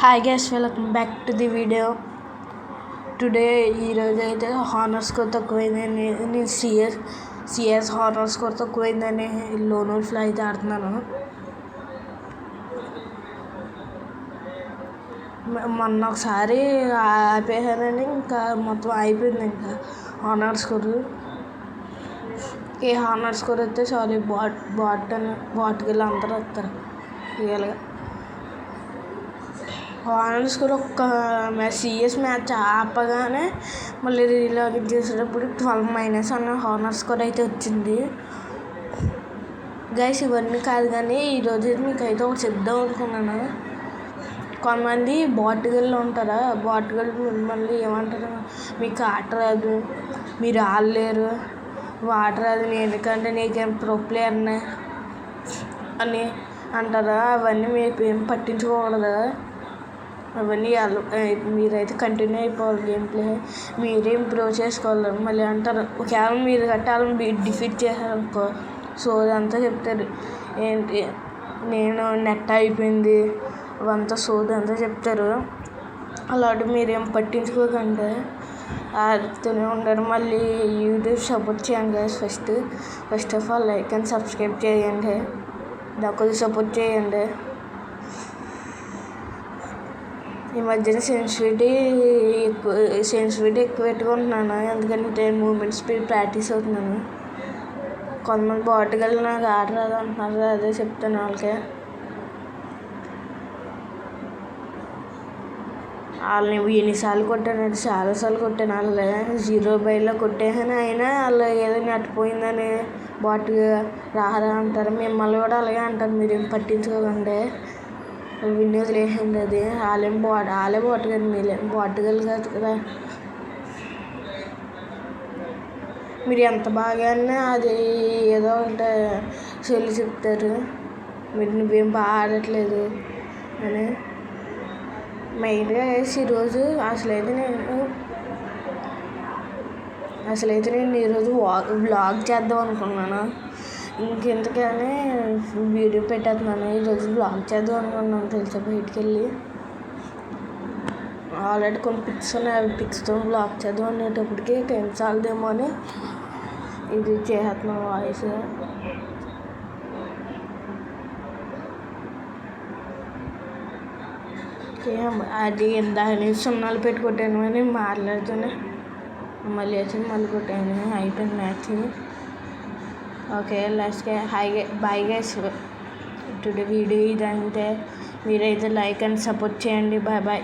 Hi guys, welcome back to the video. Today ఈరోజు అయితే honour score తక్కువైందని నేను సిఎస్ హానర్ స్కోర్ తక్కువైందని లోన్ వుల్ఫ్లో అయితే ఆడుతున్నాను. మొన్న ఒకసారి ఆపేసానని ఇంకా మొత్తం అయిపోయింది. ఇంకా హానర్ స్కోర్ హానర్ స్కోర్ అయితే సారీ బాట్కి వెళ్ళి అందరూ వస్తారు. రియల్గా హానర్ స్కోర్ ఒక్క సిఎస్ మ్యాచ్ ఆపగానే మళ్ళీ రీలాగిన్ చేసేటప్పుడు 12- అన్న హానర్ స్కోర్ అయితే వచ్చింది. గైస్ ఇవన్నీ కాదు కానీ ఈరోజు మీకు అయితే ఒకటి చెప్దాం అనుకున్నాను. కొంతమంది బాట్గల్లో ఉంటారా, బాట్గల్ మళ్ళీ ఏమంటారు, మీకు ఆట రాదు, మీరు ఆడలేరు, ఆట రాదు, ఎందుకంటే నీకేం ప్రో ప్లేయర్నే అని అంటారా. అవన్నీ మీరు ఏం పట్టించుకోకూడదు. అవన్నీ మీరైతే కంటిన్యూ అయిపోవాలి. గేమ్ ప్లే మీరే ఇంప్రూవ్ చేసుకోవాలి. మళ్ళీ అంటారు ఒకవేళ మీరు కట్టాలని డిఫీట్ చేశారనుకో, సో అదంతా చెప్తారు. ఏంటి నేను నెట్ అయిపోయింది అవంతా సోదంతా చెప్తారు. అలాంటి మీరేం పట్టించుకోకండి, ఆడుతూనే ఉండరు. మళ్ళీ యూట్యూబ్ సపోర్ట్ చేయండి guys. First of all like and subscribe చేయండి, నాకు కొద్దిగా సపోర్ట్ చేయండి. ఈ మధ్యన సెన్సిటివిటీ ఎక్కువ పెట్టుకుంటున్నాను, ఎందుకంటే మూమెంట్ స్పీడ్ ప్రాక్టీస్ అవుతున్నాను. కొంతమంది బాట్గల్ నాకు ఆట రాదు అంటున్నారు, అదే చెప్తాను వాళ్ళకి. వాళ్ళని ఎన్నిసార్లు కొట్టాను, చాలాసార్లు కొట్టాను. వాళ్ళే 0/లో కొట్టేసాను, అయినా వాళ్ళు ఏదో నెట్టపోయిందని బాట్ రారా అంటారు. మిమ్మల్ని కూడా అలాగే అంటారు, మీరేం పట్టించుకోకండి. విన్నీ వదిలేసింది. అది వాళ్ళే బాట్గల్, మీరేం బాట్గల్ కాదు కదా. మీరు ఎంత బాగా అది ఏదో ఒకటి సొల్లు చెప్తారు, మీరు నువ్వేం బాగా ఆడట్లేదు అని. మెయిన్గా ఈరోజు అసలైతే నేను ఈరోజు వ్లాగ్ చేద్దాం అనుకున్నాను. ఇంకెందుకని వీడియో పెట్టేస్తున్నాను. ఈరోజు బ్లాగ్ చేద్దాం అనుకున్నాను తెలుసా. బయటికి వెళ్ళి ఆల్రెడీ కొన్ని పిక్స్ ఉన్నాయి, అవి పిక్స్తో బ్లాగ్ చేద్దాం అనేటప్పటికి టైం చాలదేమో అని ఇది చేస్తున్నాను వాయిస్. అది దాని సున్నాలు పెట్టి కొట్టాను అని మాట్లాడుతూనే మళ్ళీ వచ్చి మళ్ళీ కొట్టాను. అయిపోయింది మ్యాచ్. ఓకే లాస్ట్గా బాయ్ గైస్. టుడే వీడియో ఇదంటే మీరైతే లైక్ అండ్ సపోర్ట్ చేయండి. బాయ్.